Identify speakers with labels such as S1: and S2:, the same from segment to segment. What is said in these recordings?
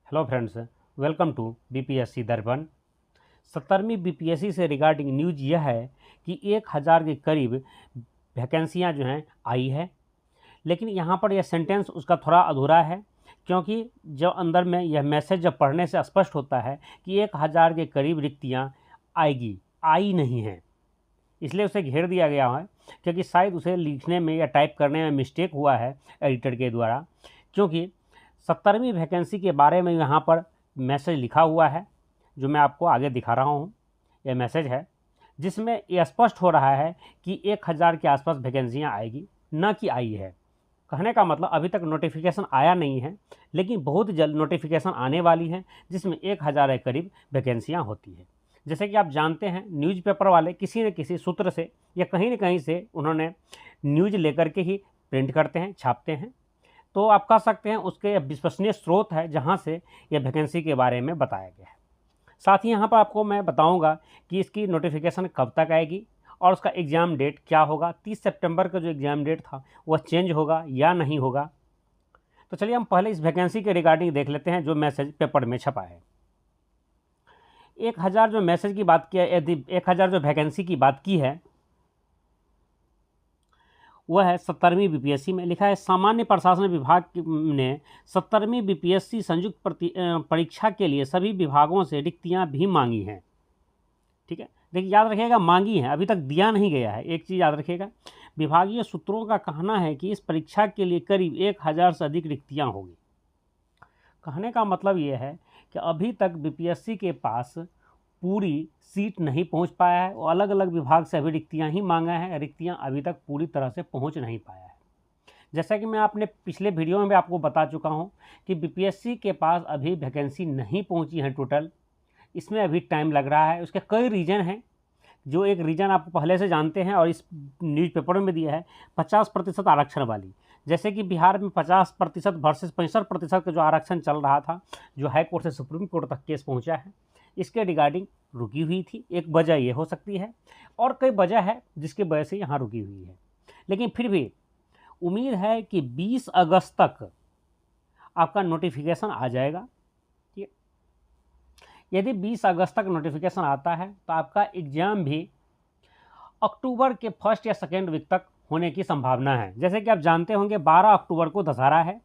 S1: Hello friends, welcome to BPSC Darpan. 70वीं BPSC से regarding news यह है कि 1000 के करीब वैकेंसियां जो हैं आई है, लेकिन यहाँ पर यह सेंटेंस उसका थोड़ा अधूरा है, क्योंकि जब अंदर में यह मैसेज जब पढ़ने से स्पष्ट होता है कि 1000 के करीब रिक्तियाँ आएगी, आई नहीं हैं, इसलिए उसे घेर दिया गया है, क्योंकि शायद उसे लिखने में या टाइप करने में मिस्टेक हुआ है एडिटर के द्वारा। क्योंकि 70वीं वैकेंसी के बारे में यहाँ पर मैसेज लिखा हुआ है, जो मैं आपको आगे दिखा रहा हूँ। यह मैसेज है जिसमें यह स्पष्ट हो रहा है कि 1000 के आसपास वैकेंसियाँ आएगी, न कि आई है। कहने का मतलब अभी तक नोटिफिकेशन आया नहीं है, लेकिन बहुत जल्द नोटिफिकेशन आने वाली है, जिसमें 1000 के करीब वैकेंसियाँ होती है। जैसे कि आप जानते हैं, न्यूज़पेपर वाले किसी न किसी सूत्र से या कहीं न कहीं से उन्होंने न्यूज़ लेकर के ही प्रिंट करते हैं, छापते हैं। तो आप कह सकते हैं उसके विश्वसनीय स्रोत है जहां से यह वैकेंसी के बारे में बताया गया है। साथ ही यहाँ पर आपको मैं बताऊंगा कि इसकी नोटिफिकेशन कब तक आएगी और उसका एग्ज़ाम डेट क्या होगा। 30 सितंबर का जो एग्ज़ाम डेट था वह चेंज होगा या नहीं होगा। तो चलिए हम पहले इस वैकेंसी के रिगार्डिंग देख लेते हैं जो मैसेज पेपर में छपा है। 1000 जो मैसेज की बात किया, यदि 1000 जो वैकेंसी की बात की है वह है 70वीं बीपीएससी में। लिखा है सामान्य प्रशासन विभाग ने 70वीं बीपीएससी संयुक्त परीक्षा के लिए सभी विभागों से रिक्तियां भी मांगी हैं। ठीक है, देखिए याद रखिएगा, मांगी है, अभी तक दिया नहीं गया है। एक चीज़ याद रखिएगा, विभागीय सूत्रों का कहना है कि इस परीक्षा के लिए करीब 1000 से अधिक रिक्तियाँ होगी। कहने का मतलब ये है कि अभी तक बीपीएससी के पास पूरी सीट नहीं पहुंच पाया है। वो अलग अलग विभाग से अभी रिक्तियां ही मांगा है, रिक्तियां अभी तक पूरी तरह से पहुंच नहीं पाया है। जैसा कि मैं अपने पिछले वीडियो में भी आपको बता चुका हूं कि बीपीएससी के पास अभी वैकेंसी नहीं पहुंची है टोटल, इसमें अभी टाइम लग रहा है। उसके कई रीज़न हैं, जो एक रीज़न आप पहले से जानते हैं और इस न्यूज़पेपर में दिया है 50% आरक्षण वाली। जैसे कि बिहार में 50% वर्सेस 65% का जो आरक्षण चल रहा था, जो हाई कोर्ट से सुप्रीम कोर्ट तक केस पहुंचा है, इसके रिगार्डिंग रुकी हुई थी। एक वजह ये हो सकती है और कई वजह है जिसकी वजह से यहाँ रुकी हुई है। लेकिन फिर भी उम्मीद है कि 20 अगस्त तक आपका नोटिफिकेशन आ जाएगा। ठीक है, यदि 20 अगस्त तक नोटिफिकेशन आता है तो आपका एग्ज़ाम भी अक्टूबर के फर्स्ट या सेकेंड वीक तक होने की संभावना है। जैसे कि आप जानते होंगे 12 अक्टूबर को दशहरा है,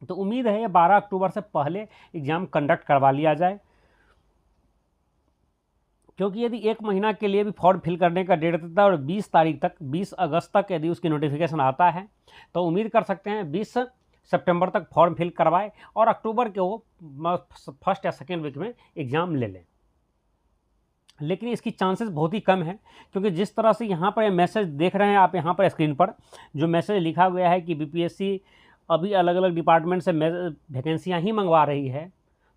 S1: तो उम्मीद है ये 12 अक्टूबर से पहले एग्ज़ाम कंडक्ट करवा लिया जाए, क्योंकि यदि 1 महीना के लिए भी फॉर्म फिल करने का डेट देता है और 20 तारीख तक, 20 अगस्त तक यदि उसकी नोटिफिकेशन आता है तो उम्मीद कर सकते हैं 20 सितंबर तक फॉर्म फिल करवाए और अक्टूबर के वो फर्स्ट या सेकेंड वीक में एग्ज़ाम ले लें। लेकिन इसकी चांसेस बहुत ही कम है, क्योंकि जिस तरह से यहाँ पर मैसेज देख रहे हैं आप, यहाँ पर स्क्रीन पर जो मैसेज लिखा गया है कि बीपीएससी अभी अलग अलग डिपार्टमेंट से वैकेंसियाँ ही मंगवा रही है,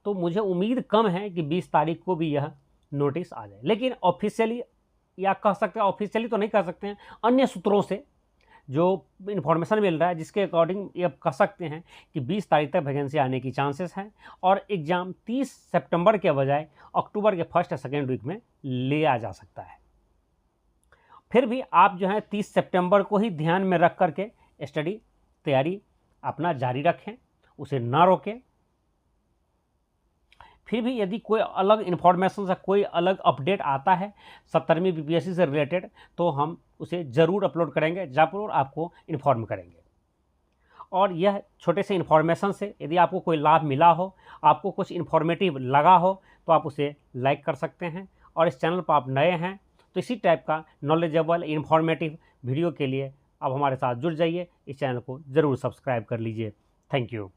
S1: तो मुझे उम्मीद कम है कि 20 तारीख को भी यह नोटिस आ जाए। लेकिन ऑफिशियली, या कह सकते हैं ऑफिशियली तो नहीं कह सकते हैं, अन्य सूत्रों से जो इन्फॉर्मेशन मिल रहा है जिसके अकॉर्डिंग ये कह सकते हैं कि 20 तारीख तक वैकेंसी आने की चांसेस हैं और एग्ज़ाम 30 सितंबर के बजाय अक्टूबर के फर्स्ट या सेकेंड वीक में लिया जा सकता है। फिर भी आप जो है 30 सितंबर को ही ध्यान में रख करके स्टडी तैयारी अपना जारी रखें, उसे ना रोकें। फिर भी यदि कोई अलग इन्फॉर्मेशन से कोई अलग अपडेट आता है 70वीं बीपीएससी से रिलेटेड, तो हम उसे ज़रूर अपलोड करेंगे, ज़रूर आपको इन्फॉर्म करेंगे। और यह छोटे से इन्फॉर्मेशन से यदि आपको कोई लाभ मिला हो, आपको कुछ इन्फॉर्मेटिव लगा हो, तो आप उसे लाइक कर सकते हैं। और इस चैनल पर आप नए हैं तो इसी टाइप का नॉलेजेबल इन्फॉर्मेटिव वीडियो के लिए आप हमारे साथ जुड़ जाइए, इस चैनल को ज़रूर सब्सक्राइब कर लीजिए। Thank you.